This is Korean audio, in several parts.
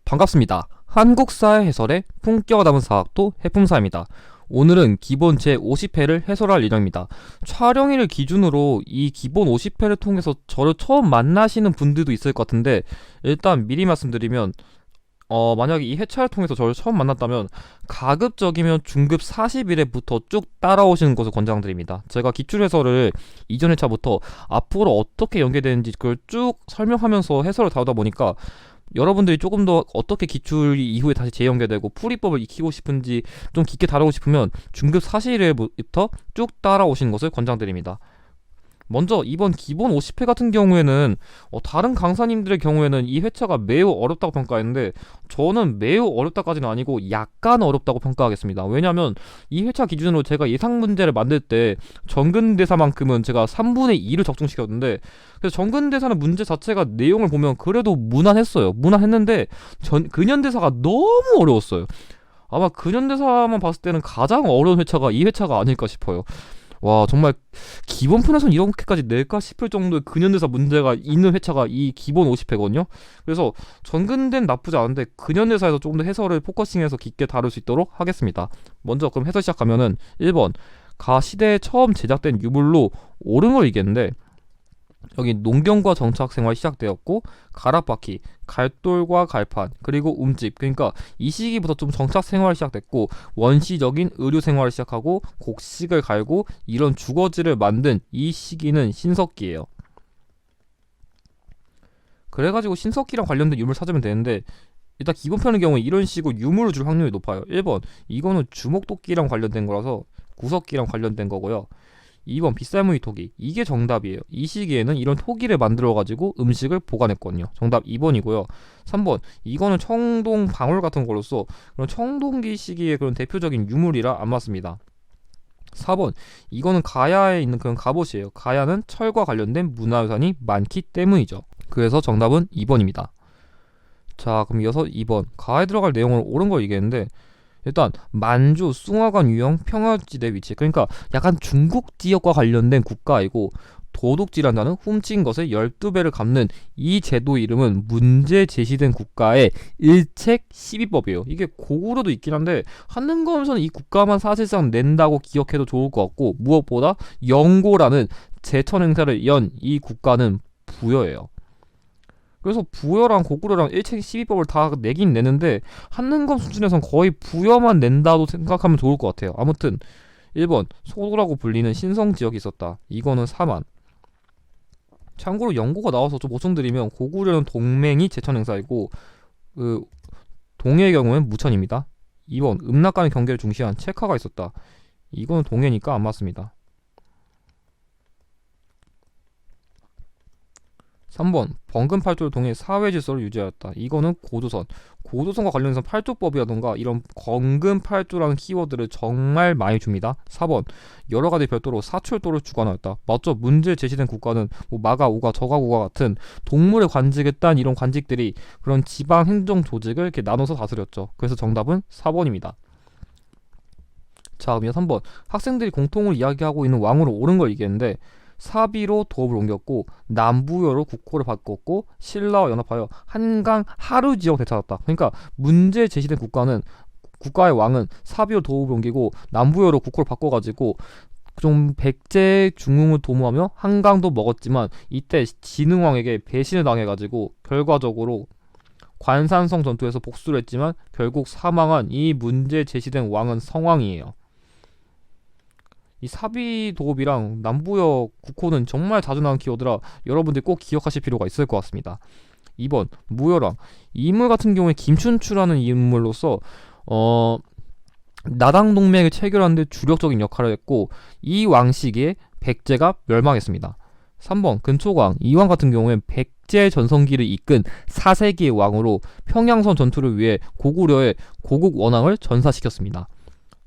반갑습니다. 한국사의 해설의 품격을 담은 사학도 해품사입니다. 오늘은 기본 제50회를 해설할 예정입니다. 촬영일을 기준으로 이 기본 50회를 통해서 저를 처음 만나시는 분들도 있을 것 같은데, 일단 미리 말씀드리면 만약에 이 회차를 통해서 저를 처음 만났다면 가급적이면 중급 41회부터 쭉 따라오시는 것을 권장드립니다. 제가 기출해설을 이전 회차부터 앞으로 어떻게 연계되는지 그걸 쭉 설명하면서 해설을 다루다 보니까 여러분들이 조금 더 어떻게 기출 이후에 다시 재연계되고 풀이법을 익히고 싶은지 좀 깊게 다루고 싶으면 중급 41회부터 쭉 따라오시는 것을 권장드립니다. 먼저 이번 기본 50회 같은 경우에는 다른 강사님들의 경우에는 이 회차가 매우 어렵다고 평가했는데, 저는 매우 어렵다까지는 아니고 약간 어렵다고 평가하겠습니다. 왜냐하면 이 회차 기준으로 제가 예상 문제를 만들 때 정근대사만큼은 제가 3분의 2를 적중시켰는데, 그래서 정근대사는 문제 자체가 내용을 보면 그래도 무난했어요. 무난했는데 근현대사가 너무 어려웠어요. 아마 근현대사만 봤을 때는 가장 어려운 회차가 이 회차가 아닐까 싶어요. 와, 정말 기본편에선 이렇게까지 낼까 싶을 정도의 근현대사 문제가 있는 회차가 이 기본 50회거든요. 그래서 전근대는 나쁘지 않은데 근현대사에서 조금 더 해설을 포커싱해서 깊게 다룰 수 있도록 하겠습니다. 먼저 그럼 해설 시작하면은 1번, 가 시대에 처음 제작된 유물로 옳은 걸 이겼는데, 여기 농경과 정착 생활이 시작되었고, 가락바퀴, 갈돌과 갈판, 그리고 움집, 그러니까 이 시기부터 좀 정착 생활이 시작됐고 원시적인 의료 생활을 시작하고 곡식을 갈고 이런 주거지를 만든 이 시기는 신석기예요. 그래가지고 신석기랑 관련된 유물 찾으면 되는데, 일단 기본편의 경우에 이런 식으로 유물을 줄 확률이 높아요. 1번, 이거는 주목도끼랑 관련된 거라서 구석기랑 관련된 거고요. 2번, 빗살무늬 토기, 이게 정답이에요. 이 시기에는 이런 토기를 만들어가지고 음식을 보관했거든요. 정답 2번이고요. 3번, 이거는 청동 방울 같은 걸로써 그런 청동기 시기의 그런 대표적인 유물이라 안 맞습니다. 4번, 이거는 가야에 있는 그런 갑옷이에요. 가야는 철과 관련된 문화유산이 많기 때문이죠. 그래서 정답은 2번입니다. 자, 그럼 이어서 2번, 가에 들어갈 내용을 옳은 걸 얘기했는데, 일단 만주, 숭화관 유형 평화지대 위치, 그러니까 약간 중국 지역과 관련된 국가이고, 도둑질한다는 훔친 것의 12배를 갚는 이 제도 이름은 문제 제시된 국가의 일책 12법이에요. 이게 고구려도 있긴 한데 한능검에서는 이 국가만 사실상 낸다고 기억해도 좋을 것 같고, 무엇보다 영고라는 제천 행사를 연 이 국가는 부여예요. 그래서 부여랑 고구려랑 일책 12법을 다 내긴 내는데 한능검 수준에선 거의 부여만 낸다고 생각하면 좋을 것 같아요. 아무튼 1번, 소도라고 불리는 신성지역이 있었다. 이거는 사만. 참고로 연고가 나와서 좀 보충드리면, 고구려는 동맹이 제천 행사이고 동해의 경우는 무천입니다. 2번, 음락간의 경계를 중시한 체카가 있었다. 이거는 동해니까 안 맞습니다. 3번, 번금팔조를 통해 사회질서를 유지하였다. 이거는 고조선. 고조선과 관련해서 팔조법이라던가 이런 번금팔조라는 키워드를 정말 많이 줍니다. 4번, 여러가지 별도로 사출도를 주관하였다. 맞죠? 문제 제시된 국가는 뭐 마가, 우가, 저가국가 같은 동물의 관직에 딴 이런 관직들이 그런 지방행정 조직을 이렇게 나눠서 다스렸죠. 그래서 정답은 4번입니다. 자, 그럼 3번, 학생들이 공통으로 이야기하고 있는 왕으로 옳은 걸 얘기했는데, 사비로 도읍을 옮겼고 남부여로 국호를 바꿨고 신라와 연합하여 한강 하류 지역 되찾았다. 그러니까 문제 제시된 국가의 왕은 사비로 도읍을 옮기고 남부여로 국호를 바꿔가지고 좀 백제 중흥을 도모하며 한강도 먹었지만, 이때 진흥왕에게 배신을 당해가지고 결과적으로 관산성 전투에서 복수를 했지만 결국 사망한 이 문제 제시된 왕은 성왕이에요. 이 사비도읍이랑 남부역 국호는 정말 자주 나오는 키워드라 여러분들이 꼭 기억하실 필요가 있을 것 같습니다. 2번, 무열왕. 이 인물 같은 경우에 김춘추라는 인물로서 나당 동맹을 체결하는 데 주력적인 역할을 했고, 이 왕 시기에 백제가 멸망했습니다. 3번, 근초광. 이 왕 같은 경우엔 백제 전성기를 이끈 4세기의 왕으로 평양선 전투를 위해 고구려의 고국 원왕을 전사시켰습니다.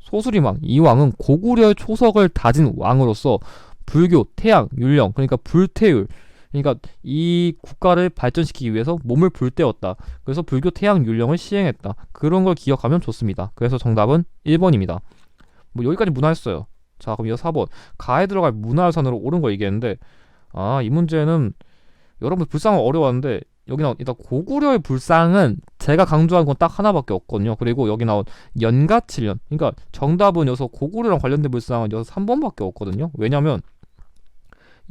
소수림왕. 이 왕은 고구려의 초석을 다진 왕으로서 불교, 태양, 율령, 그러니까 불태율, 그러니까 이 국가를 발전시키기 위해서 몸을 불태웠다. 그래서 불교, 태양, 율령을 시행했다. 그런 걸 기억하면 좋습니다. 그래서 정답은 1번입니다. 뭐 여기까지 문화였어요. 자, 그럼 이어 4번, 가에 들어갈 문화유산으로 옳은 거 얘기했는데, 이 문제는 여러분 불쌍하고 어려웠는데 여기 나온 일단 고구려의 불상은 제가 강조한 건 딱 하나밖에 없거든요. 그리고 여기 나온 연가칠년, 그러니까 정답은 여기서 고구려랑 관련된 불상은 여기서 3번밖에 없거든요. 왜냐면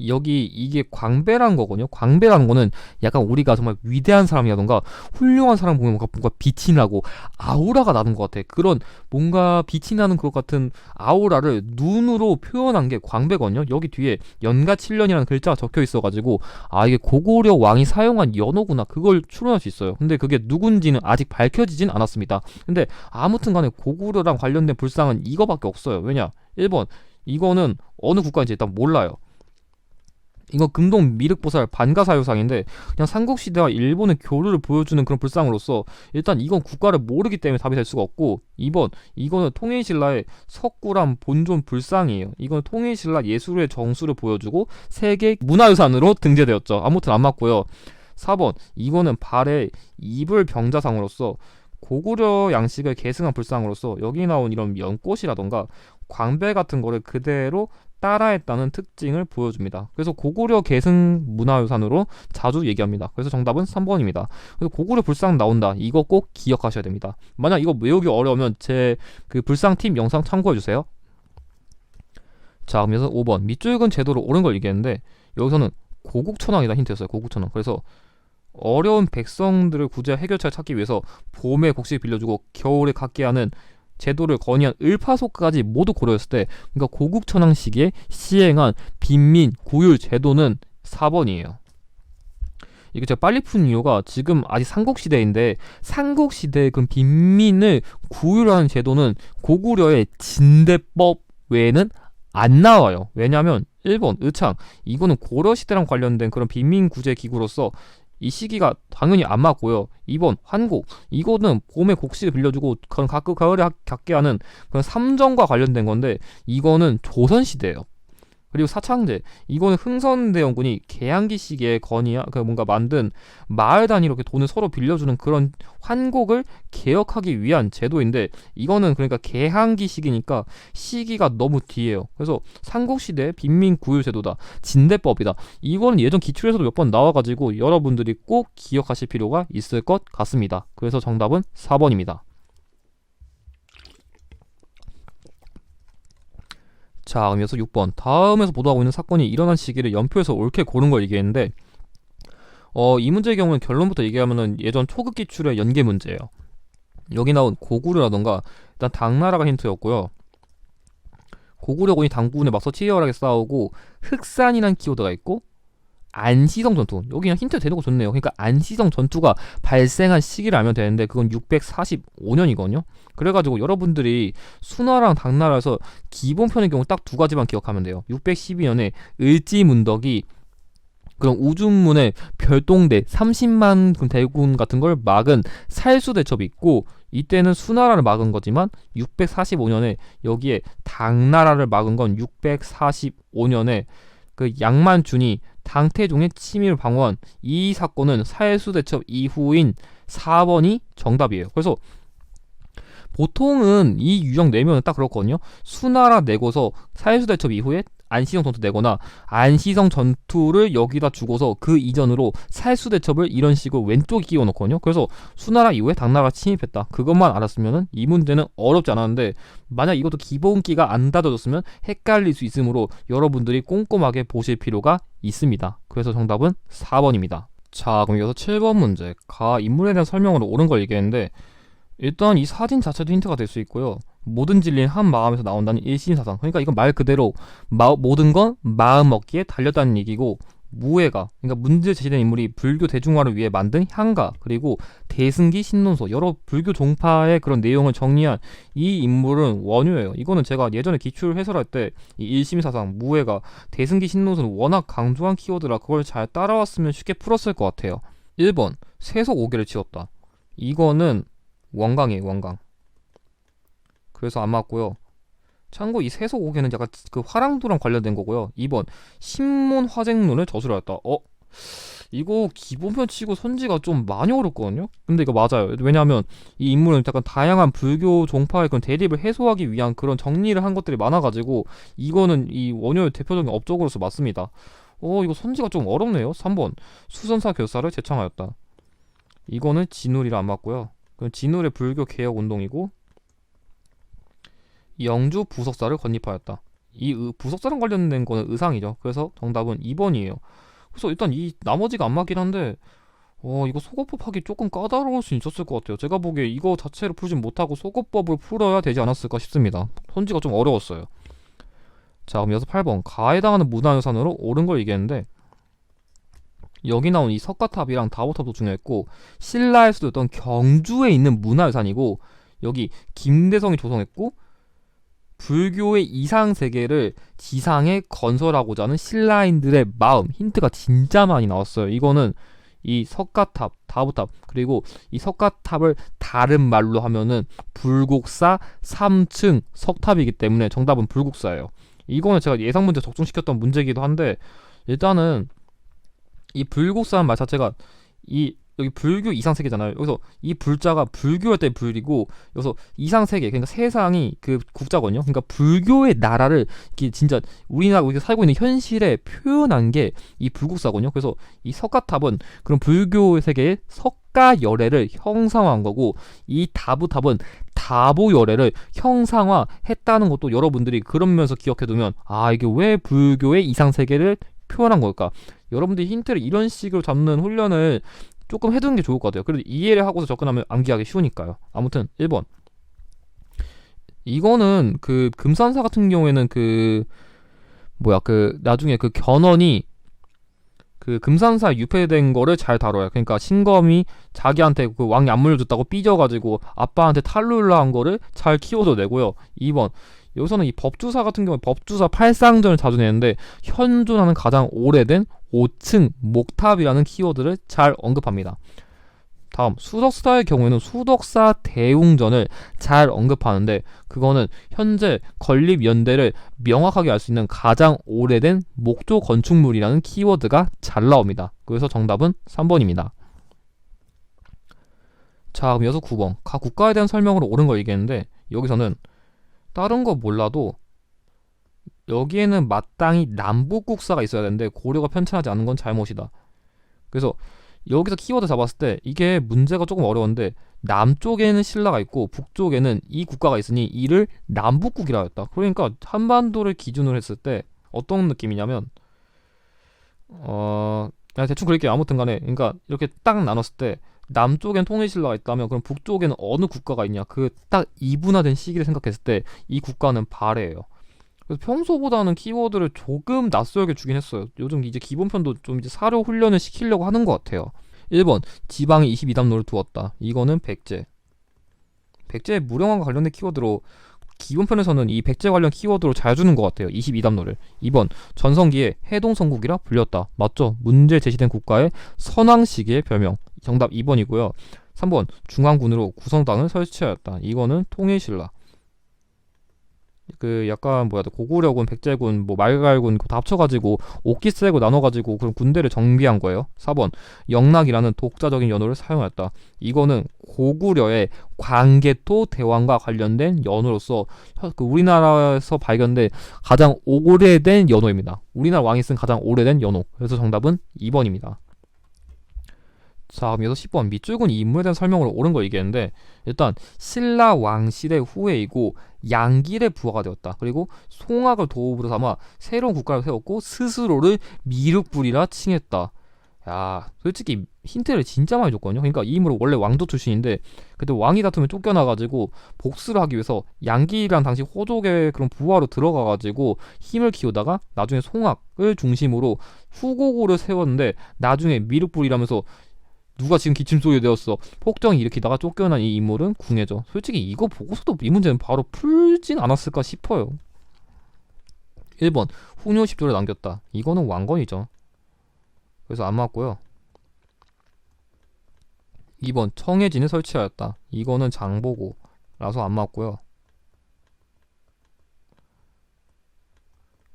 여기 이게 광배라는 거거든요. 광배라는 거는 약간 우리가 정말 위대한 사람이라던가 훌륭한 사람 보면 뭔가 빛이 나고 아우라가 나는 것 같아. 그런 뭔가 빛이 나는 것 같은 아우라를 눈으로 표현한 게 광배거든요. 여기 뒤에 연가칠년이라는 글자가 적혀 있어가지고 아, 이게 고구려 왕이 사용한 연호구나, 그걸 추론할 수 있어요. 근데 그게 누군지는 아직 밝혀지진 않았습니다. 근데 아무튼 간에 고구려랑 관련된 불상은 이거밖에 없어요. 왜냐? 1번, 이거는 어느 국가인지 일단 몰라요. 이거 금동 미륵보살 반가사유상인데 그냥 삼국시대와 일본의 교류를 보여주는 그런 불상으로서 일단 이건 국가를 모르기 때문에 답이 될 수가 없고, 2번, 이거는 통일신라의 석굴암 본존 불상이에요. 이건 통일신라 예술의 정수를 보여주고 세계 문화유산으로 등재되었죠. 아무튼 안 맞고요. 4번, 이거는 발의 이불 병자상으로서 고구려 양식을 계승한 불상으로서 여기 나온 이런 연꽃이라던가 광배 같은 거를 그대로 따라했다는 특징을 보여줍니다. 그래서 고구려 계승 문화유산으로 자주 얘기합니다. 그래서 정답은 3번입니다. 그래서 고구려 불상 나온다, 이거 꼭 기억하셔야 됩니다. 만약 이거 외우기 어려우면 제 그 불상팀 영상 참고해주세요. 자, 그래서 5번 밑줄근 제도로 옳은 걸 얘기했는데 여기서는 고국천왕이다 힌트였어요. 고국천왕. 그래서 어려운 백성들을 구제할 해결책을 찾기 위해서 봄에 곡식 빌려주고 겨울에 갖게 하는 제도를 건의한 을파소까지 모두 고려했을 때, 그러니까 고국천왕 시기에 시행한 빈민 구율 제도는 4번이에요. 이게 제가 빨리 푼 이유가 지금 아직 삼국시대인데 삼국시대의 그 빈민을 구율하는 제도는 고구려의 진대법 외에는 안 나와요. 왜냐하면 1번 의창, 이거는 고려시대랑 관련된 그런 빈민구제 기구로서 이 시기가 당연히 안 맞고요. 2번 환곡, 이거는 봄에 곡식을 빌려주고 가끔 가을에 갖게 하는 그런 삼정과 관련된 건데 이거는 조선시대예요. 그리고 사창제, 이거는 흥선대원군이 개항기 시기에 뭔가 만든 마을 단위로 이렇게 돈을 서로 빌려주는 그런 환곡을 개혁하기 위한 제도인데 이거는 그러니까 개항기 시기니까 시기가 너무 뒤에요. 그래서 삼국시대 빈민구율제도다, 진대법이다, 이거는 예전 기출에서도 몇 번 나와가지고 여러분들이 꼭 기억하실 필요가 있을 것 같습니다. 그래서 정답은 4번입니다. 자, 그럼 이어서 6번. 다음에서 보도하고 있는 사건이 일어난 시기를 연표해서 옳게 고른 걸 얘기했는데 이 문제의 경우는 결론부터 얘기하면은 예전 초급 기출의 연계 문제예요. 여기 나온 고구려라던가 일단 당나라가 힌트였고요. 고구려군이 당군에 맞서 치열하게 싸우고 흑산이라는 키워드가 있고 안시성 전투, 여기 그냥 힌트 대놓고 좋네요. 그러니까 안시성 전투가 발생한 시기를 알면 되는데 그건 645년이거든요. 그래가지고 여러분들이 수나라랑 당나라에서 기본편의 경우 딱 두 가지만 기억하면 돼요. 612년에 을지문덕이 그런 우중문의 별동대 30만 대군 같은 걸 막은 살수대첩이 있고, 이때는 수나라를 막은 거지만 645년에 여기에 당나라를 막은 건 645년에 그 양만준이 당태종의 침입을 방어한 이 사건은 살수대첩 이후인 4번이 정답이에요. 그래서 보통은 이 유형 내면은 딱 그렇거든요. 수나라 내고서 살수대첩 이후에 안시성 전투 내거나 안시성 전투를 여기다 주고서 그 이전으로 살수대첩을 이런 식으로 왼쪽에 끼워 놓거든요. 그래서 수나라 이후에 당나라가 침입했다, 그것만 알았으면 이 문제는 어렵지 않았는데 만약 이것도 기본기가 안 다져졌으면 헷갈릴 수 있으므로 여러분들이 꼼꼼하게 보실 필요가 있습니다. 그래서 정답은 4번입니다. 자, 그럼 이어서 7번 문제. 인물에 대한 설명으로 옳은 걸 얘기했는데 일단 이 사진 자체도 힌트가 될 수 있고요. 모든 진리는 한 마음에서 나온다는 일신사상, 그러니까 이건 말 그대로 모든 건 마음 먹기에 달렸다는 얘기고, 무예가, 그러니까 문제 제시된 인물이 불교 대중화를 위해 만든 향가, 그리고 대승기 신론서, 여러 불교 종파의 그런 내용을 정리한 이 인물은 원효예요. 이거는 제가 예전에 기출 해설할 때 이 일심사상, 무예가, 대승기 신론서는 워낙 강조한 키워드라 그걸 잘 따라왔으면 쉽게 풀었을 것 같아요. 1번 세속 5개를 치웠다, 이거는 원강이에요. 원강. 그래서 안 맞고요. 참고 이 세속 5개는 약간 그 화랑도랑 관련된 거고요. 2번 신문화쟁론을 저술하였다. 이거 기본편 치고 선지가 좀 많이 어렵거든요. 근데 이거 맞아요. 왜냐하면 이 인물은 약간 다양한 불교 종파의 그런 대립을 해소하기 위한 그런 정리를 한 것들이 많아가지고 이거는 이 원효의 대표적인 업적으로서 맞습니다. 이거 선지가 좀 어렵네요. 3번 수선사 결사를 제창하였다. 이거는 진울이라 안 맞고요. 그럼 진울의 불교 개혁 운동이고 영주 부석사를 건립하였다. 이 부석사랑 관련된 거는 의상이죠. 그래서 정답은 2번이에요. 그래서 일단 이 나머지가 안 맞긴 한데 이거 속어법 하기 조금 까다로울 수 있었을 것 같아요. 제가 보기에 이거 자체를 풀진 못하고 속어법을 풀어야 되지 않았을까 싶습니다. 손지가 좀 어려웠어요. 자, 그럼 여기서 8번 가에 해당하는 문화유산으로 옳은 걸 얘기했는데 여기 나온 이 석가탑이랑 다보탑도 중요했고 신라에 쓰였던 경주에 있는 문화유산이고 여기 김대성이 조성했고 불교의 이상세계를 지상에 건설하고자 하는 신라인들의 마음 힌트가 진짜 많이 나왔어요. 이거는 이 석가탑, 다보탑 그리고 이 석가탑을 다른 말로 하면은 불곡사 3층 석탑이기 때문에 정답은 불곡사예요. 이거는 제가 예상 문제 적중시켰던 문제이기도 한데 일단은 이 불곡사라는 말 자체가 이 여기 불교 이상세계잖아요. 여기서 이 불자가 불교할 때 불이고 여기서 이상세계 그러니까 세상이 그 국자거든요. 그러니까 불교의 나라를 이게 진짜 우리나라 우리가 살고 있는 현실에 표현한 게 이 불국사거든요. 그래서 이 석가탑은 그런 불교 세계의 석가열애를 형상화한 거고 이 다부탑은 다보열애를 형상화했다는 것도 여러분들이 그런 면에서 기억해두면 이게 왜 불교의 이상세계를 표현한 걸까? 여러분들이 힌트를 이런 식으로 잡는 훈련을 조금 해두는 게 좋을 것 같아요. 그래도 이해를 하고서 접근하면 암기하기 쉬우니까요. 아무튼 1번 이거는 그 금산사 같은 경우에는 그 나중에 그 견훤이 그 금산사 유폐된 거를 잘 다뤄요. 그러니까 신검이 자기한테 그 왕이 안 물려줬다고 삐져가지고 아빠한테 탈루를 한 거를 잘 키워줘내고요. 2번 여기서는 이 법주사 같은 경우에 법주사 팔상전을 자주 내는데 현존하는 가장 오래된 5층 목탑이라는 키워드를 잘 언급합니다. 다음 수덕사의 경우에는 수덕사 대웅전을 잘 언급하는데 그거는 현재 건립 연대를 명확하게 알 수 있는 가장 오래된 목조 건축물이라는 키워드가 잘 나옵니다. 그래서 정답은 3번입니다. 자, 그럼 이어서 9번 각 국가에 대한 설명으로 옳은 걸 얘기했는데 여기서는 다른 거 몰라도 여기에는 마땅히 남북국사가 있어야 되는데 고려가 편찬하지 않은 건 잘못이다. 그래서 여기서 키워드 잡았을 때 이게 문제가 조금 어려운데 남쪽에는 신라가 있고 북쪽에는 이 국가가 있으니 이를 남북국이라 했다. 그러니까 한반도를 기준으로 했을 때 어떤 느낌이냐면 그냥 대충 그릴게요. 아무튼 간에 그러니까 이렇게 딱 나눴을 때 남쪽엔 통일신라가 있다면 그럼 북쪽에는 어느 국가가 있냐 그 딱 이분화된 시기를 생각했을 때 이 국가는 발해예요. 그래서 평소보다는 키워드를 조금 낯설게 주긴 했어요. 요즘 이제 기본편도 좀 이제 사료 훈련을 시키려고 하는 것 같아요. 1번 지방에 22담로를 두었다. 이거는 백제. 백제의 무령왕과 관련된 키워드로 기본편에서는 이 백제 관련 키워드로 잘 주는 것 같아요. 22담로를. 2번 전성기에 해동성국이라 불렸다. 맞죠? 문제 제시된 국가의 선왕 시기의 별명. 정답 2번이고요. 3번 중앙군으로 구성당을 설치하였다. 이거는 통일신라. 그 약간 고구려군, 백제군, 뭐 말갈군 다 합쳐가지고 옥기세고 나눠가지고 그런 군대를 정비한 거예요. 4번 영락이라는 독자적인 연호를 사용했다. 이거는 고구려의 광개토 대왕과 관련된 연호로서 그 우리나라에서 발견된 가장 오래된 연호입니다. 우리나라 왕이 쓴 가장 오래된 연호. 그래서 정답은 2번입니다. 자, 그럼 여기서 10번 밑줄은 이 인물에 대한 설명으로 옳은 걸 얘기했는데 일단 신라 왕실의 후예이고 양길의 부하가 되었다. 그리고 송악을 도읍으로 삼아 새로운 국가를 세웠고 스스로를 미륵불이라 칭했다. 야, 솔직히 힌트를 진짜 많이 줬거든요. 그러니까 이 인물은 원래 왕조 출신인데 그때 왕이 다투면 쫓겨나가지고 복수를 하기 위해서 양길이란 당시 호족의 그런 부하로 들어가가지고 힘을 키우다가 나중에 송악을 중심으로 후고구를 세웠는데 나중에 미륵불이라면서 누가 지금 기침소리 되었어 폭정이 일으키다가 쫓겨난 이 인물은 궁예죠. 솔직히 이거 보고서도 이 문제는 바로 풀진 않았을까 싶어요. 1번 훈요 10조를 남겼다. 이거는 왕건이죠. 그래서 안 맞고요. 2번 청해진을 설치하였다. 이거는 장보고라서 안 맞고요.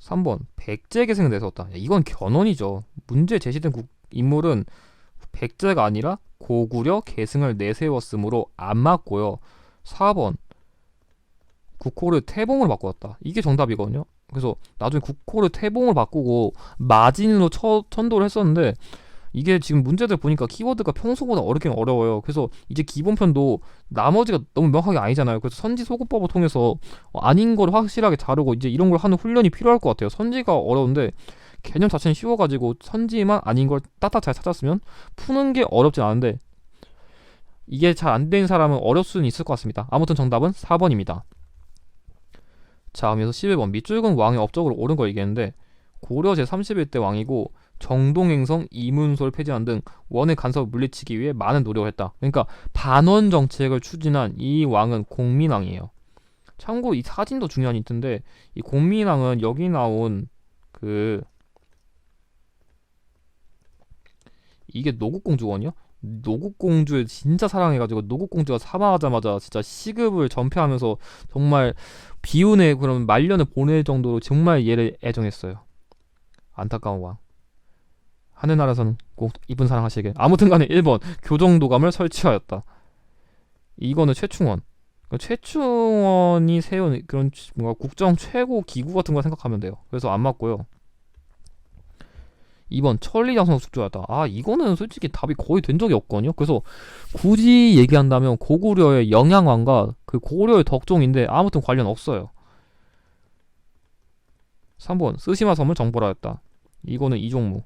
3번 백제 계승을 내세웠다. 이건 견훤이죠. 문제 제시된 인물은 백제가 아니라 고구려 계승을 내세웠으므로 안 맞고요. 4번 국호를 태봉으로 바꾸었다. 이게 정답이거든요. 그래서 나중에 국호를 태봉으로 바꾸고 마진으로 천도를 했었는데 이게 지금 문제들 보니까 키워드가 평소보다 어렵긴 어려워요. 그래서 이제 기본편도 나머지가 너무 명확하게 아니잖아요. 그래서 선지소구법을 통해서 아닌 걸 확실하게 자르고 이제 이런 걸 하는 훈련이 필요할 것 같아요. 선지가 어려운데 개념 자체는 쉬워가지고 선지만 아닌 걸 딱딱 잘 찾았으면 푸는 게 어렵진 않은데 이게 잘 안 되는 사람은 어려울 수는 있을 것 같습니다. 아무튼 정답은 4번입니다. 자, 그래서 11번 밑줄근 왕의 업적으로 옳은 걸 얘기했는데 고려 제31대 왕이고 정동행성, 이문소를 폐지한 등 원의 간섭을 물리치기 위해 많은 노력을 했다. 그러니까 반원 정책을 추진한 이 왕은 공민왕이에요. 참고로 이 사진도 중요한 힌트인데 이 공민왕은 여기 나온 그 이게 노국공주거든요. 노국공주를 진짜 사랑해가지고 노국공주가 사망하자마자 진짜 시급을 전폐하면서 정말 비운의 그런 말년을 보낼 정도로 정말 얘를 애정했어요. 안타까운 왕. 하늘나라에서는 꼭 이분 사랑하시길. 아무튼간에 1번 교정도감을 설치하였다. 이거는 최충원. 최충원이 세운 그런 뭔가 국정 최고 기구 같은 거 생각하면 돼요. 그래서 안 맞고요. 2번 천리장성 숙주하다. 이거는 솔직히 답이 거의 된 적이 없거든요. 그래서 굳이 얘기한다면 고구려의 영양왕과 그 고구려의 덕종인데 아무튼 관련 없어요. 3번 쓰시마 섬을 정벌하였다. 이거는 이종무.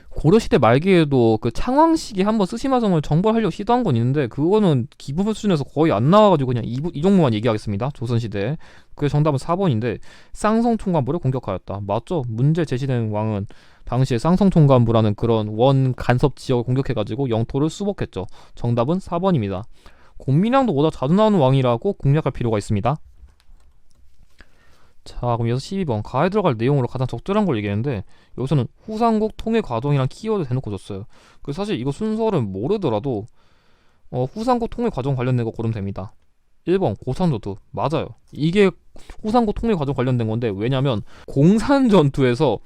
고려시대 말기에도 그 창왕식이 한번 쓰시마성을 정벌하려고 시도한 건 있는데 그거는 기본 수준에서 거의 안 나와가지고 그냥 이 종목만 얘기하겠습니다. 조선시대. 그 정답은 4번인데 쌍성총관부를 공격하였다. 맞죠? 문제 제시된 왕은 당시에 쌍성총관부라는 그런 원 간섭 지역을 공격해가지고 영토를 수복했죠. 정답은 4번입니다. 공민왕도 보다 자주 나오는 왕이라고 공략할 필요가 있습니다. 자, 그럼 여기서 12번 가에 들어갈 내용으로 가장 적절한 걸 얘기했는데 여기서는 후삼국 통일 과정이란 키워드 대놓고 줬어요. 그래서 사실 이거 순서를 모르더라도 후삼국 통일 과정 관련된 거 고르면 됩니다. 1번 고산전투 맞아요. 이게 후삼국 통일 과정 관련된 건데 왜냐면 공산전투에서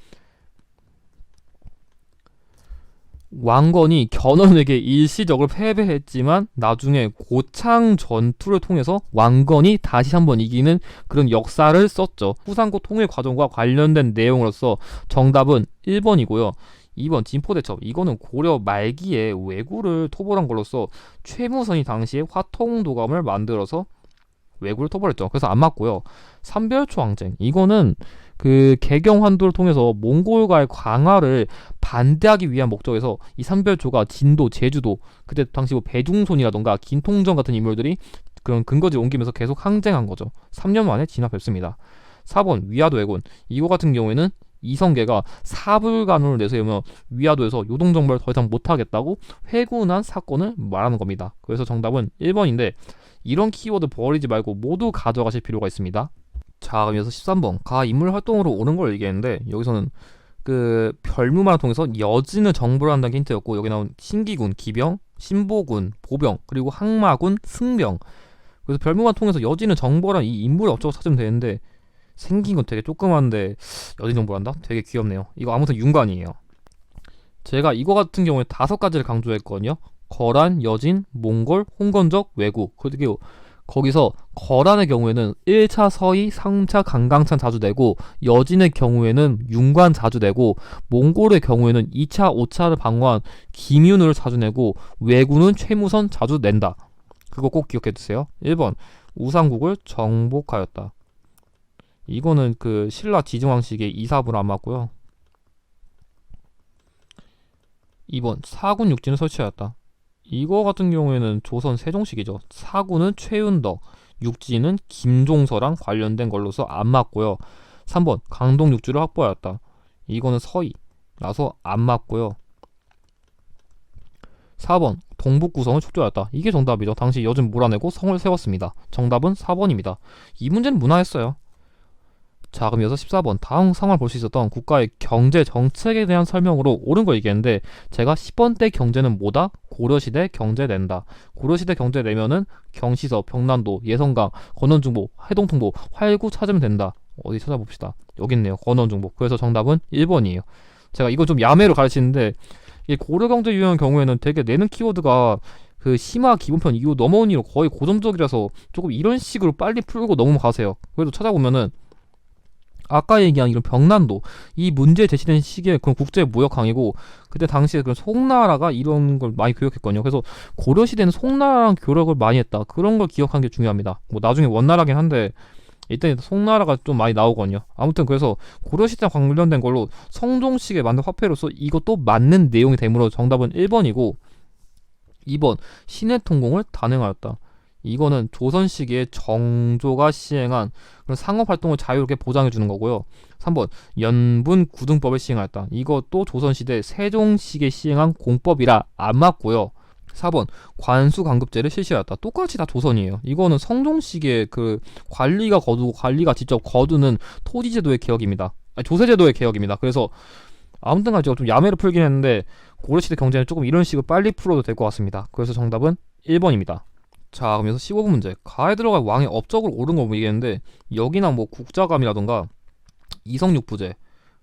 왕건이 견훤에게 일시적으로 패배했지만 나중에 고창 전투를 통해서 왕건이 다시 한번 이기는 그런 역사를 썼죠. 후삼국 통일 과정과 관련된 내용으로서 정답은 1번이고요. 2번 진포대첩. 이거는 고려 말기에 왜구를 토벌한 걸로써 최무선이 당시에 화통도감을 만들어서 왜구를 토벌했죠. 그래서 안 맞고요. 삼별초 항쟁. 이거는 그 개경 환도를 통해서 몽골과의 강화를 반대하기 위한 목적에서 이 삼별초가 진도, 제주도 그때 당시 뭐 배중손이라던가 긴통정 같은 인물들이 그런 근거지 옮기면서 계속 항쟁한 거죠. 3년 만에 진압했습니다. 4번 위화도 해군. 이거 같은 경우에는 이성계가 사불간호를 내세우며 위화도에서 요동정벌을 더 이상 못하겠다고 회군한 사건을 말하는 겁니다. 그래서 정답은 1번인데 이런 키워드 버리지 말고 모두 가져가실 필요가 있습니다. 자, 그럼 여기서 13번 가 인물 활동으로 오는 걸 얘기했는데 여기서는 그 별무만을 통해서 여진을 정벌을 한다는 게 힌트였고 여기 나온 신기군, 기병, 신보군, 보병, 그리고 항마군, 승병. 그래서 별무만 통해서 여진을 정벌한 이 인물의 업적을 찾으면 되는데 생긴 건 되게 조그만데 여진 정벌한다? 되게 귀엽네요. 이거 아무튼 윤관이에요. 제가 이거 같은 경우에 5가지를 강조했거든요. 거란, 여진, 몽골, 홍건적, 왜구. 그리고 거기서 거란의 경우에는 1차 서희, 3차 강강찬 자주 내고 여진의 경우에는 윤관 자주 내고 몽골의 경우에는 2차, 5차를 방어한 김윤을 자주 내고 왜구는 최무선 자주 낸다. 그거 꼭 기억해두세요. 1번 우상국을 정복하였다. 이거는 그 신라 지정왕식의 이사부를 안 맞고요. 2번 사군 육진을 설치하였다. 이거 같은 경우에는 조선 세종식이죠. 사군은 최윤덕, 육지는 김종서랑 관련된 걸로서 안 맞고요. 3번 강동 육주를 확보하였다. 이거는 서희라서 안 맞고요. 4번 동북구성을 축조하였다. 이게 정답이죠. 당시 여진 몰아내고 성을 세웠습니다. 정답은 4번입니다. 이 문제는 무난했어요. 자, 그럼 여기서 14번 다음 상황을 볼 수 있었던 국가의 경제 정책에 대한 설명으로 옳은 거 얘기했는데 제가 10번 때 경제는 뭐다? 고려시대 경제 낸다. 고려시대 경제 내면은 경시서, 병난도, 예성강, 건원중복, 해동통보, 활구 찾으면 된다. 어디 찾아봅시다. 여기 있네요. 건원중복. 그래서 정답은 1번이에요. 제가 이거 좀 야매로 가르치는데 이 고려경제 유형의 경우에는 되게 내는 키워드가 그 심화 기본편 이후 넘어온 이로 거의 고정적이라서 조금 이런 식으로 빨리 풀고 넘어가세요. 그래도 찾아보면은 아까 얘기한 이런 병난도, 이 문제 제시된 시기에 그런 국제 무역 강이고, 그때 당시에 그런 송나라가 이런 걸 많이 교역했거든요. 그래서 고려 시대는 송나라랑 교역을 많이 했다. 그런 걸 기억하는 게 중요합니다. 뭐 나중에 원나라긴 한데 이때 송나라가 좀 많이 나오거든요. 아무튼 그래서 고려 시대 관련된 걸로 성종시기에 만든 화폐로서 이것도 맞는 내용이 되므로 정답은 1번이고, 2번 신의 통공을 단행하였다. 이거는 조선 시기에 정조가 시행한 그런 상업 활동을 자유롭게 보장해 주는 거고요. 3번 연분 구등법을 시행하였다. 이것도 조선 시대 세종 시기에 시행한 공법이라 안 맞고요. 4번 관수 강급제를 실시하였다. 똑같이 다 조선이에요. 이거는 성종 시기에 그 관리가 거두고 관리가 직접 거두는 토지제도의 개혁입니다. 아니, 조세제도의 개혁입니다. 그래서 아무튼간 제가 좀 야매를 풀긴 했는데 고려시대 경제는 조금 이런 식으로 빨리 풀어도 될 것 같습니다. 그래서 정답은 1번입니다. 자, 그럼 여기서 15분 문제. 가에 들어갈 왕의 업적으로 옳은 거 얘기했는데, 여기나 뭐 국자감이라던가 이성육부제,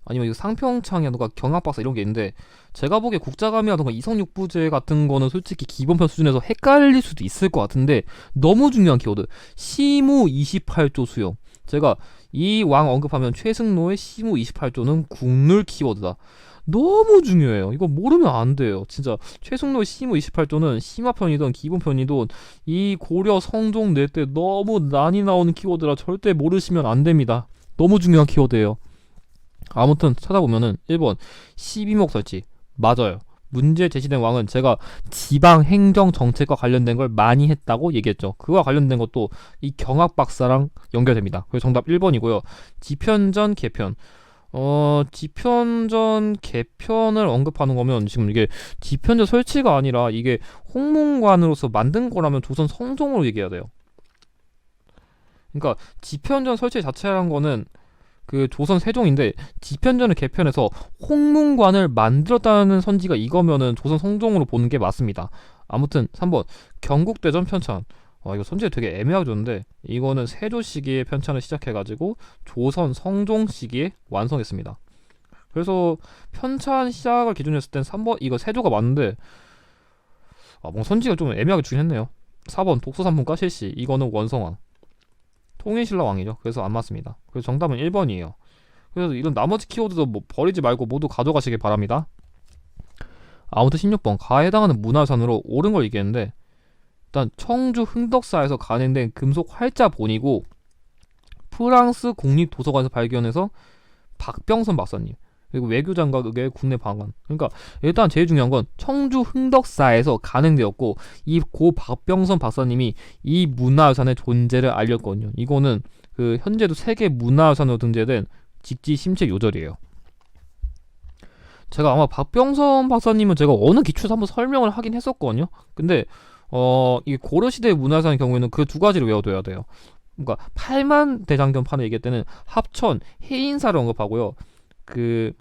아니면 이거 상평창이라던가 경학박사 이런 게 있는데, 제가 보기에 국자감이라던가 이성육부제 같은 거는 솔직히 기본편 수준에서 헷갈릴 수도 있을 것 같은데, 너무 중요한 키워드 시무 28조 수용. 제가 이 왕 언급하면 최승로의 시무 28조는 국룰 키워드다. 너무 중요해요. 이거 모르면 안 돼요. 진짜 최승로의 시무 28조는 심화편이든 기본편이든 이 고려 성종 낼 때 너무 많이 나오는 키워드라 절대 모르시면 안 됩니다. 너무 중요한 키워드예요. 아무튼 찾아보면은 1번 12목 설치 맞아요. 문제 제시된 왕은 제가 지방 행정 정책과 관련된 걸 많이 했다고 얘기했죠. 그와 관련된 것도 이 경학 박사랑 연결됩니다. 그래서 정답 1번이고요. 지편전 개편. 지편전 개편을 언급하는 거면 지금 이게 지편전 설치가 아니라 이게 홍문관으로서 만든 거라면 조선 성종으로 얘기해야 돼요. 그러니까 지편전 설치 자체라는 거는 그 조선 세종인데, 지편전을 개편해서 홍문관을 만들었다는 선지가 이거면은 조선 성종으로 보는 게 맞습니다. 아무튼 3번 경국대전 편찬. 이거 선지가 되게 애매하게 줬는데, 이거는 세조 시기에 편찬을 시작해가지고 조선 성종 시기에 완성했습니다. 그래서 편찬 시작을 기준으로 했을 땐 3번 이거 세조가 맞는데, 뭔가 선지가 좀 애매하게 주긴 했네요. 4번 독서산문가 실시. 이거는 원성왕, 통일신라 왕이죠. 그래서 안 맞습니다. 그래서 정답은 1번이에요. 그래서 이런 나머지 키워드도 뭐 버리지 말고 모두 가져가시길 바랍니다. 아무튼 16번 가에 해당하는 문화유산으로 옳은 걸 얘기했는데, 일단 청주 흥덕사에서 간행된 금속 활자본이고, 프랑스 국립도서관에서 발견해서 박병선 박사님, 그리고 외교장관의 국내 방한. 그러니까 일단 제일 중요한 건 청주 흥덕사에서 간행되었고, 이 고 박병선 박사님이 이 문화유산의 존재를 알렸거든요. 이거는 그 현재도 세계 문화유산으로 등재된 직지 심책 요절이에요. 제가 아마 박병선 박사님은 제가 어느 기초에서 한번 설명을 하긴 했었거든요. 근데 이 고려시대 문화유산의 경우에는 그 두 가지를 외워둬야 돼요. 그러니까 8만 대장경 판을 얘기할 때는 합천 해인사를 언급하고요. 그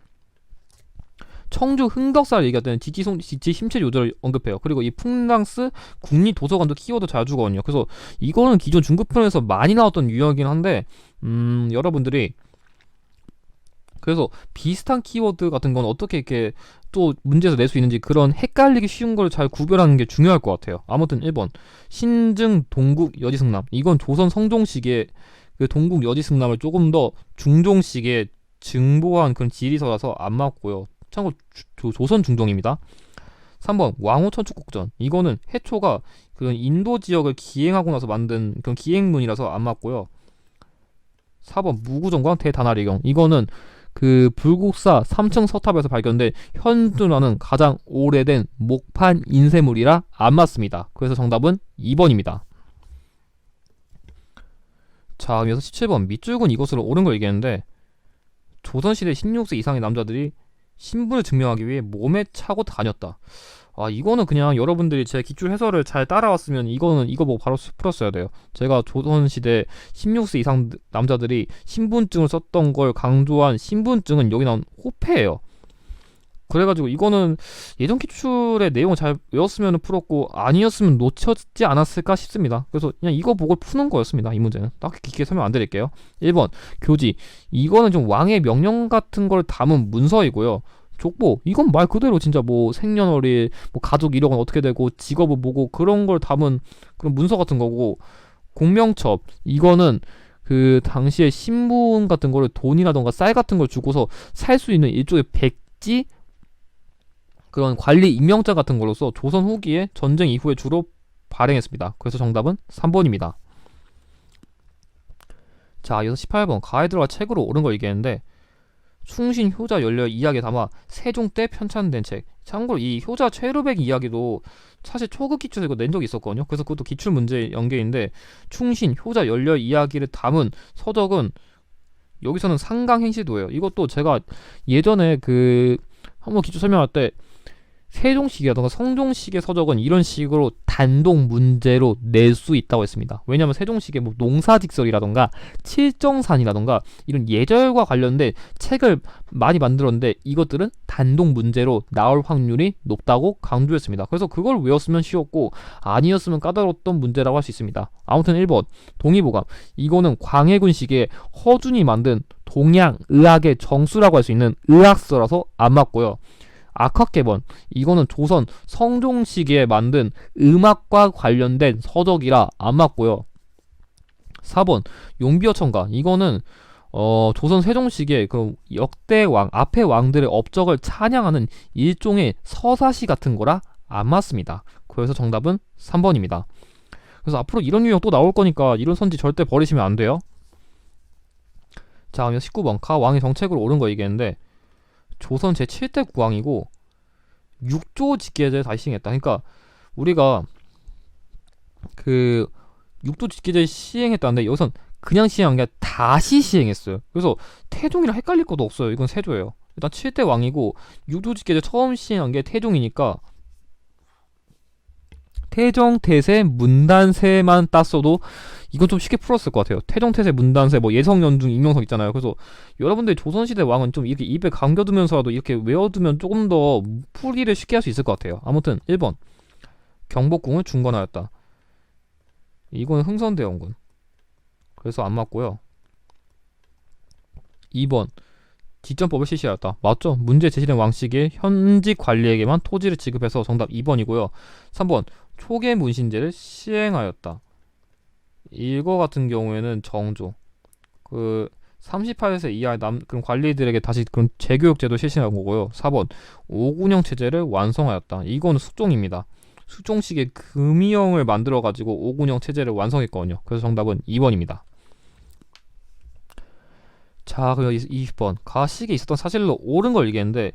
청주 흥덕사를 얘기할 때는 직지 심체 요절을 언급해요. 그리고 이 프랑스 국립도서관도 키워드 잘 주거든요. 그래서 이거는 기존 중급편에서 많이 나왔던 유형이긴 한데, 여러분들이 그래서 비슷한 키워드 같은 건 어떻게 이렇게 또 문제에서 낼 수 있는지, 그런 헷갈리기 쉬운 걸 잘 구별하는 게 중요할 것 같아요. 아무튼 1번 신증 동국 여지승남. 이건 조선 성종 시기에 그 동국 여지승남을 조금 더 중종 시기에 증보한 그런 지리서라서 안 맞고요. 참고 조선 중종입니다. 3번 왕후 천축국전. 이거는 해초가 그 인도 지역을 기행하고 나서 만든 그런 기행문이라서 안 맞고요. 4번 무구정광 대단아리경. 이거는 그 불국사 3층 서탑에서 발견된 현존하는 가장 오래된 목판 인쇄물이라 안 맞습니다. 그래서 정답은 2번입니다. 자, 그래서 17번 밑줄근 이것으로 옳은 걸 얘기했는데, 조선시대 16세 이상의 남자들이 신분을 증명하기 위해 몸에 차고 다녔다. 이거는 그냥 여러분들이 제 기출 해설을 잘 따라왔으면 이거 보고 바로 풀었어야 돼요. 제가 조선시대 16세 이상 남자들이 신분증을 썼던 걸 강조한 신분증은 여기 나온 호패예요. 그래가지고 이거는 예전 기출의 내용을 잘 외웠으면 풀었고, 아니었으면 놓쳤지 않았을까 싶습니다. 그래서 그냥 이거 보고 푸는 거였습니다. 이 문제는 딱히 깊게 설명 안 드릴게요. 1번 교지. 이거는 좀 왕의 명령 같은 걸 담은 문서이고요. 족보, 이건 말 그대로 진짜 뭐 생년월일, 뭐 가족 이력은 어떻게 되고 직업은 뭐고 그런 걸 담은 그런 문서 같은 거고, 공명첩, 이거는 그 당시에 신분 같은 거를 돈이라던가 쌀 같은 걸 주고서 살 수 있는 일종의 백지 그런 관리 임명장 같은 거로서 조선 후기에 전쟁 이후에 주로 발행했습니다. 그래서 정답은 3번입니다. 자, 이어서 18번 가이드와 책으로 옳은 걸 얘기했는데 충신 효자 연려 이야기에 담아 세종 때 편찬된 책. 참고로 이 효자 최루백 이야기도 사실 초급 기출에서 이거 낸 적이 있었거든요. 그래서 그것도 기출 문제 연계인데 충신 효자 연려 이야기를 담은 서적은 여기서는 상강행시도예요. 이것도 제가 예전에 그 한번 기출 설명할 때 세종식이라던가 성종식의 서적은 이런 식으로 단독 문제로 낼 수 있다고 했습니다. 왜냐하면 세종식의 뭐 농사직설이라던가 칠정산이라던가 이런 예절과 관련된 책을 많이 만들었는데 이것들은 단독 문제로 나올 확률이 높다고 강조했습니다. 그래서 그걸 외웠으면 쉬웠고 아니었으면 까다로웠던 문제라고 할 수 있습니다. 아무튼 1번 동의보감, 이거는 광해군식의 허준이 만든 동양 의학의 정수라고 할 수 있는 의학서라서 안 맞고요. 악학개번, 이거는 조선 성종시기에 만든 음악과 관련된 서적이라 안 맞고요. 4번 용비어천가, 이거는 조선 세종시기에 그 역대 왕 앞의 왕들의 업적을 찬양하는 일종의 서사시 같은 거라 안 맞습니다. 그래서 정답은 3번입니다. 그래서 앞으로 이런 유형 또 나올 거니까 이런 선지 절대 버리시면 안 돼요. 자, 그러면 19번 가 왕의 정책으로 옳은 거 얘기했는데 조선 제7대 국왕이고 6조 직계제를 다시 시행했다. 그러니까 우리가 그 6조 직계제를 시행했다는데 여기선 그냥 시행한 게 아니라 다시 시행했어요. 그래서 태종이랑 헷갈릴 것도 없어요. 이건 세조예요. 일단 7대 왕이고 6조 직계제 처음 시행한 게 태종이니까 태정, 태세, 문단세만 땄어도 이건 좀 쉽게 풀었을 것 같아요. 태정, 태세, 문단세, 뭐 예성, 연중, 임명석 있잖아요. 그래서 여러분들이 조선시대 왕은 좀 이렇게 입에 감겨두면서라도 이렇게 외워두면 조금 더 풀이를 쉽게 할 수 있을 것 같아요. 아무튼 1번 경복궁을 중건하였다. 이건 흥선대원군. 그래서 안 맞고요. 2번 지점법을 실시하였다. 맞죠? 문제 제시된 왕씨의 현직 관리에게만 토지를 지급해서 정답 2번이고요. 3번 초계 문신제를 시행하였다. 이거 같은 경우에는 정조 그 38세 이하의 그런 관리들에게 다시 그런 재교육 제도 실시한 거고요. 4번 오군형 체제를 완성하였다. 이건 숙종입니다. 숙종식의 금이형을 만들어 가지고 오군형 체제를 완성했거든요. 그래서 정답은 2번입니다. 자, 그리고 20번 가식에 있었던 사실로 옳은 걸 얘기했는데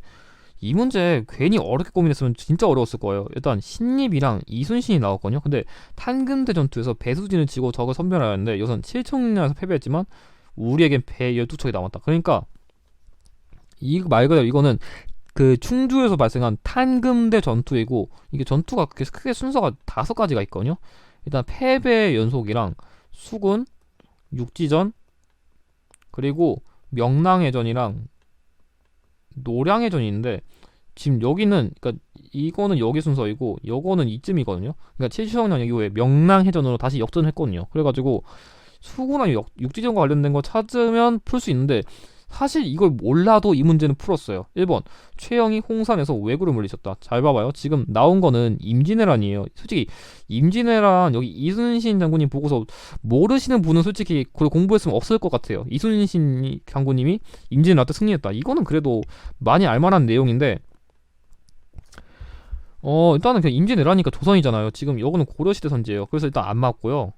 이 문제 괜히 어렵게 고민했으면 진짜 어려웠을 거예요. 일단 신립이랑 이순신이 나왔거든요. 근데 탄근대 전투에서 배수진을 지고 적을 섬멸하였는데 여기선 7척이나서 패배했지만 우리에겐 배 12척이 남았다. 그러니까 이 말 그대로 이거는 그 충주에서 발생한 탄금대 전투이고 이게 전투가 크게 순서가 5가지가 있거든요. 일단 패배 연속이랑 수군, 육지전, 그리고 명랑해전이랑 노량해전이 있는데 지금 여기는 그러니까 이거는 여기 순서이고 요거는 이쯤이거든요. 그러니까 7주년 이후에 명랑해전으로 다시 역전했거든요. 그래가지고 수군이나 육지전과 관련된 거 찾으면 풀 수 있는데 사실 이걸 몰라도 이 문제는 풀었어요. 1번 최영이 홍산에서 왜구를 물리쳤다. 잘 봐봐요. 지금 나온 거는 임진왜란이에요. 솔직히 임진왜란 여기 이순신 장군님 보고서 모르시는 분은 솔직히 그걸 공부했으면 없을 것 같아요. 이순신 장군님이 임진왜란 때 승리했다. 이거는 그래도 많이 알만한 내용인데 일단은 그냥 임진왜란이니까 조선이잖아요. 지금 이거는 고려시대 선지예요. 그래서 일단 안 맞고요.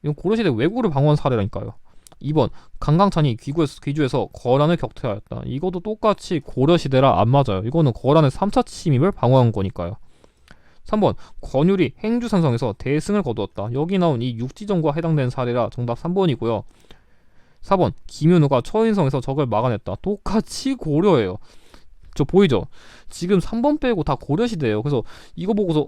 이건 고려시대 왜구를 방어한 사례라니까요. 2번 강강찬이 귀주에서 거란을 격퇴하였다. 이것도 똑같이 고려시대라 안 맞아요. 이거는 거란의 3차 침입을 방어한 거니까요. 3번 권율이 행주산성에서 대승을 거두었다. 여기 나온 이 육지전과 해당되는 사례라 정답 3번이고요. 4번 김윤우가 처인성에서 적을 막아냈다. 똑같이 고려예요. 저 보이죠? 지금 3번 빼고 다 고려시대예요. 그래서 이거 보고서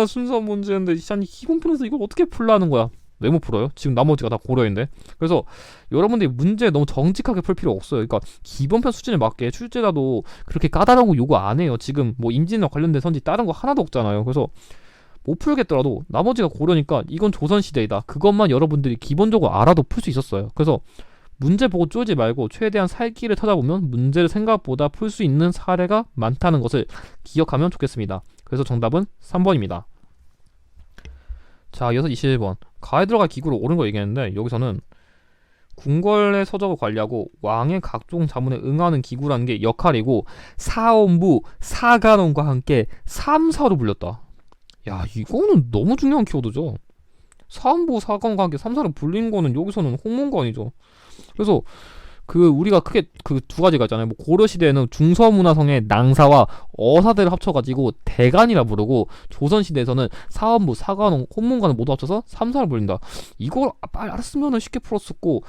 순서 문제인데 아니 기본편에서 이걸 어떻게 풀라는 거야. 왜 못 풀어요? 지금 나머지가 다 고려인데. 그래서 여러분들이 문제 너무 정직하게 풀 필요 없어요. 그러니까 기본편 수준에 맞게 출제자도 그렇게 까다로운 거 요구 안 해요. 지금 뭐 임진과 관련된 선지 다른 거 하나도 없잖아요. 그래서 못 풀겠더라도 나머지가 고려니까 이건 조선시대이다. 그것만 여러분들이 기본적으로 알아도 풀 수 있었어요. 그래서 문제 보고 쫄지 말고 최대한 살기를 찾아보면 문제를 생각보다 풀 수 있는 사례가 많다는 것을 기억하면 좋겠습니다. 그래서 정답은 3번입니다. 자, 이어서 21번 가에 들어갈 기구로 옳은 거 얘기했는데 여기서는 궁궐의 서적을 관리하고 왕의 각종 자문에 응하는 기구라는 게 역할이고 사원부, 사간원과 함께 3사로 불렸다. 야, 이거는 너무 중요한 키워드죠. 사원부, 사간원과 함께 3사로 불린 거는 여기서는 홍문관이죠. 그래서 우리가 크게 그 두 가지가 있잖아요. 뭐 고려 시대에는 중서문화성의 낭사와 어사대를 합쳐가지고 대간이라 부르고, 조선 시대에서는 사원부, 사관원, 혼문관을 모두 합쳐서 3사를 불린다. 이걸 빨리 알았으면 쉽게 풀었었고,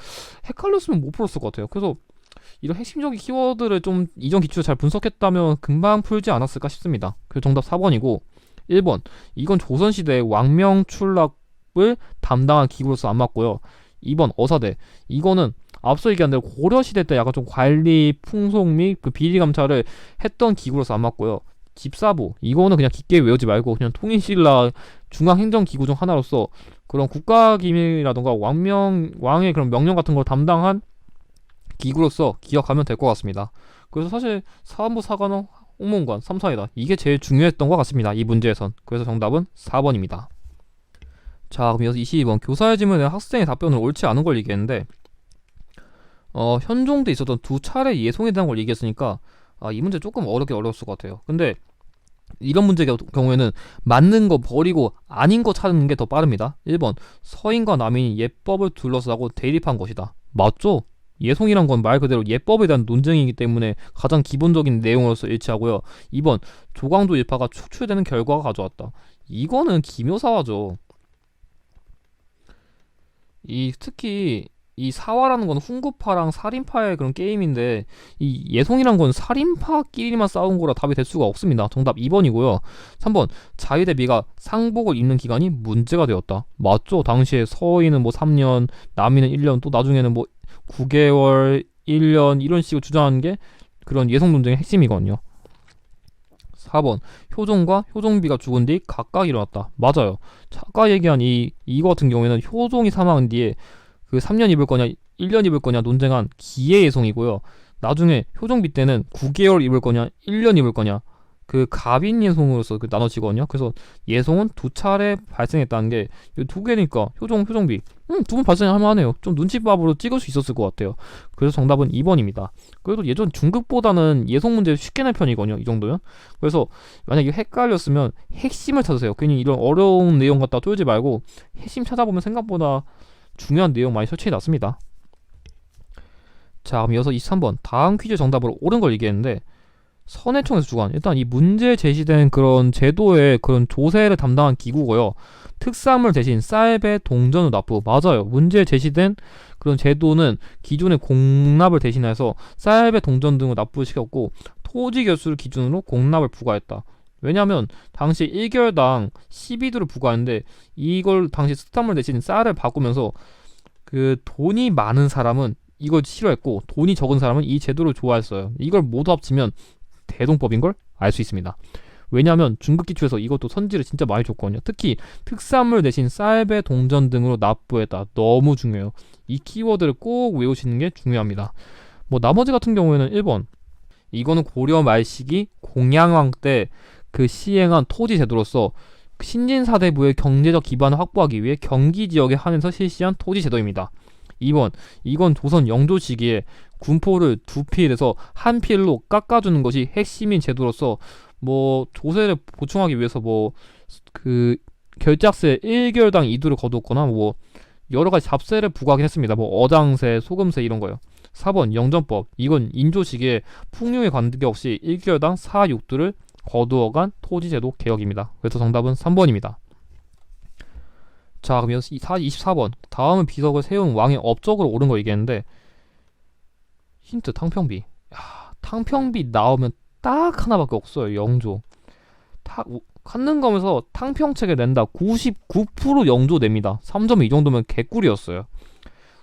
헷갈렸으면 못 풀었을 것 같아요. 그래서 이런 핵심적인 키워드를 좀 이전 기출을 잘 분석했다면 금방 풀지 않았을까 싶습니다. 그래서 정답 4번이고, 1번 이건 조선 시대 왕명 출납을 담당한 기구로서 안 맞고요. 2번 어사대, 이거는 앞서 얘기한 대로 고려시대 때 약간 좀 관리, 풍속 및 그 비리 감찰을 했던 기구로서 안 맞고요. 집사부, 이거는 그냥 깊게 외우지 말고 그냥 통일신라 중앙행정기구 중 하나로서 그런 국가기밀이라던가 왕의 그런 명령 같은 걸 담당한 기구로서 기억하면 될 것 같습니다. 그래서 사실 사안부, 사관원, 홍문관, 3, 4이다. 이게 제일 중요했던 것 같습니다. 이 문제에선. 그래서 정답은 4번입니다. 자, 그럼 이어서 22번. 교사의 질문에 학생의 답변을 옳지 않은 걸 얘기했는데, 현종 때 있었던 두 차례 예송에 대한 걸 얘기했으니까 이 문제 조금 어려웠을 것 같아요. 근데 이런 문제 경우에는 맞는 거 버리고 아닌 거 찾는 게 더 빠릅니다. 1번 서인과 남인이 예법을 둘러싸고 대립한 것이다. 맞죠? 예송이란 건 말 그대로 예법에 대한 논쟁이기 때문에 가장 기본적인 내용으로서 일치하고요. 2번 조광조 일파가 축출되는 결과가 가져왔다. 이거는 기묘사화죠. 특히 이 사화라는 건 훈구파랑 살인파의 그런 게임인데, 이 예송이란 건 살인파끼리만 싸운 거라 답이 될 수가 없습니다. 정답 2번이고요. 3번 자위대비가 상복을 입는 기간이 문제가 되었다. 맞죠? 당시에 서인은 뭐 3년, 남인은 1년, 또 나중에는 뭐 9개월, 1년 이런 식으로 주장하는 게 그런 예송 논쟁의 핵심이거든요. 4번 효종과 효종비가 죽은 뒤 각각 일어났다. 맞아요. 아까 얘기한 이거 같은 경우에는 효종이 사망한 뒤에 그 3년 입을 거냐 1년 입을 거냐 논쟁한 기의 예송이고요. 나중에 효종비 때는 9개월 입을 거냐 1년 입을 거냐 그 갑인 예송으로서 나눠지거든요. 그래서 예송은 두 차례 발생했다는 게 두 개니까 효종비 두 번 발생할 만하네요. 좀 눈치밥으로 찍을 수 있었을 것 같아요. 그래서 정답은 2번입니다. 그래도 예전 중급보다는 예송 문제 쉽게 낼 편이거든요. 이 정도면. 그래서 만약에 헷갈렸으면 핵심을 찾으세요. 괜히 이런 어려운 내용 갖다 쫄지 말고 핵심 찾아보면 생각보다 중요한 내용 많이 설치해 놨습니다. 자, 그럼 이어서 23번 다음 퀴즈 정답으로 옳은 걸 얘기했는데, 선해청에서 주관, 일단 이 문제 제시된 그런 제도의 그런 조세를 담당한 기구고요. 특산물 대신 쌀배 동전을 납부. 맞아요. 문제 제시된 그런 제도는 기존의 공납을 대신해서 쌀배 동전 등을 납부시켰고, 토지 개수를 기준으로 공납을 부과했다. 왜냐하면 당시 1개월당 12두를 부과했는데, 이걸 당시 특산물 대신 쌀을 바꾸면서 그 돈이 많은 사람은 이걸 싫어했고 돈이 적은 사람은 이 제도를 좋아했어요. 이걸 모두 합치면 대동법인 걸 알 수 있습니다. 왜냐하면 중급기초에서 이것도 선지를 진짜 많이 줬거든요. 특히 특산물 대신 쌀배 동전 등으로 납부했다. 너무 중요해요. 이 키워드를 꼭 외우시는 게 중요합니다. 뭐 나머지 같은 경우에는 1번 이거는 고려 말시기 공양왕 때 그 시행한 토지 제도로서 신진사대부의 경제적 기반을 확보하기 위해 경기 지역에 한해서 실시한 토지 제도입니다. 2번 이건 조선 영조 시기에 군포를 두 필에서 한 필로 깎아주는 것이 핵심인 제도로서 뭐 조세를 보충하기 위해서 뭐 그 결작세 1개월당 2두를 거두었거나 뭐 여러가지 잡세를 부과하긴 했습니다. 뭐 어장세, 소금세 이런 거요. 4번 영전법, 이건 인조 시기에 풍류에 관계없이 1개월당 4, 6두를 거두어간 토지제도 개혁입니다. 그래서 정답은 3번입니다. 자, 그럼 24번 다음은 비석을 세운 왕의 업적으로 옳은 거 얘기했는데, 힌트 탕평비. 탕평비 나오면 딱 하나밖에 없어요. 영조. 한능검에서 탕평책을 낸다. 99% 영조 냅니다. 3점 이 정도면 개꿀이었어요.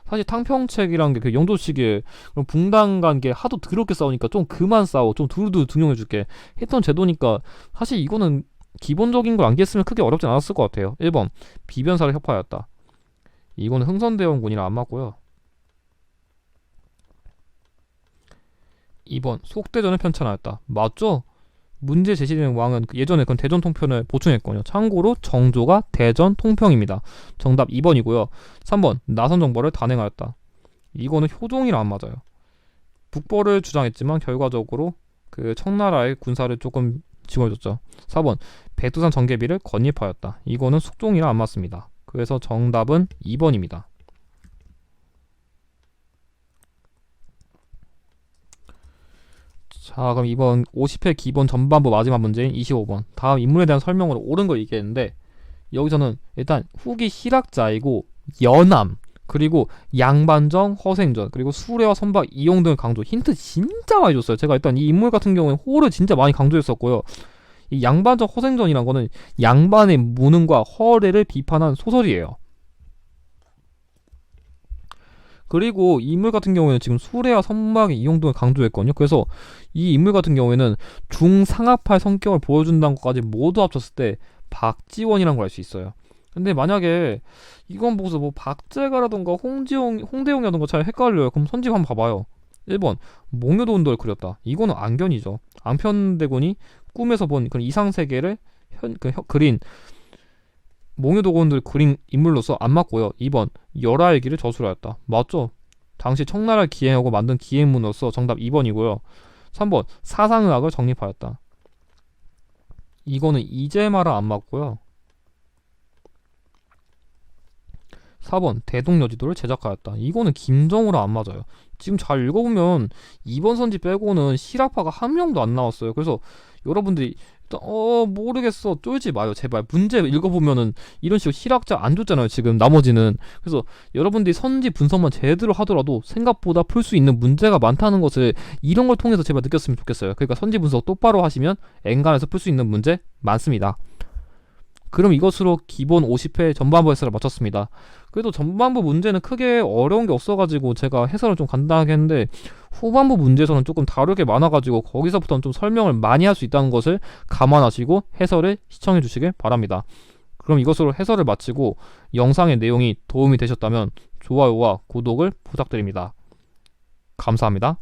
사실 탕평책이란 게 그 영조 시기에 붕당 간 게 하도 더럽게 싸우니까 좀 그만 싸워, 좀 두루두루 등용해줄게 했던 제도니까 사실 이거는 기본적인 걸 암기했으면 크게 어렵진 않았을 것 같아요. 1번 비변사를 협파하였다. 이거는 흥선대원군이랑 안 맞고요. 2번 속대전을 편찬하였다. 맞죠? 문제 제시되는 왕은 예전에 그런 대전 통편을 보충했거든요. 참고로 정조가 대전 통평입니다. 정답 2번이고요. 3번 나선 정벌을 단행하였다. 이거는 효종이랑 안 맞아요. 북벌을 주장했지만 결과적으로 그 청나라의 군사를 조금 지원해줬죠. 4번 백두산 전개비를 건립하였다. 이거는 숙종이랑 안 맞습니다. 그래서 정답은 2번입니다. 자, 그럼 이번 50회 기본 전반부 마지막 문제인 25번. 다음 인물에 대한 설명으로 옳은 걸 얘기했는데, 여기서는 일단 후기 실학자이고 연암, 그리고 양반정, 허생전, 그리고 수레와 선박 이용 등을 강조. 힌트 진짜 많이 줬어요. 제가 일단 이 인물 같은 경우는 호를 진짜 많이 강조했었고요. 이 양반정, 허생전이란 거는 양반의 무능과 허례를 비판한 소설이에요. 그리고 이 인물 같은 경우에는 지금 수레와 선박의 이용 등을 강조했거든요. 그래서 이 인물 같은 경우에는 중상하파의 성격을 보여준다는 것까지 모두 합쳤을 때 박지원이라는 걸 알 수 있어요. 근데 만약에 이건 보고서 뭐 박재가라던가 홍대용이라던가 잘 헷갈려요. 그럼 선집 한번 봐봐요. 1번 몽유도 운도를 그렸다. 이거는 안견이죠. 앙편대군이 꿈에서 본 그런 이상세계를 그린 몽유도군들 그린 인물로서 안 맞고요. 2번 열하일기를 저술하였다. 맞죠? 당시 청나라를 기행하고 만든 기행문으로서 정답 2번이고요. 3번 사상의학을 정립하였다. 이거는 이재마라 안 맞고요. 4번 대동여지도를 제작하였다. 이거는 김정우랑 안 맞아요. 지금 잘 읽어보면 2번 선지 빼고는 실학파가 한 명도 안 나왔어요. 그래서 여러분들이 일단 모르겠어 쫄지 마요 제발. 문제 읽어보면은 이런 식으로 실학자 안 줬잖아요 지금 나머지는. 그래서 여러분들이 선지 분석만 제대로 하더라도 생각보다 풀 수 있는 문제가 많다는 것을 이런 걸 통해서 제발 느꼈으면 좋겠어요. 그러니까 선지 분석 똑바로 하시면 엔간에서 풀 수 있는 문제 많습니다. 그럼 이것으로 기본 50회 전반부 해설을 마쳤습니다. 그래도 전반부 문제는 크게 어려운 게 없어가지고 제가 해설을 좀 간단하게 했는데, 후반부 문제에서는 조금 다르게 많아가지고 거기서부터는 좀 설명을 많이 할 수 있다는 것을 감안하시고 해설을 시청해 주시길 바랍니다. 그럼 이것으로 해설을 마치고 영상의 내용이 도움이 되셨다면 좋아요와 구독을 부탁드립니다. 감사합니다.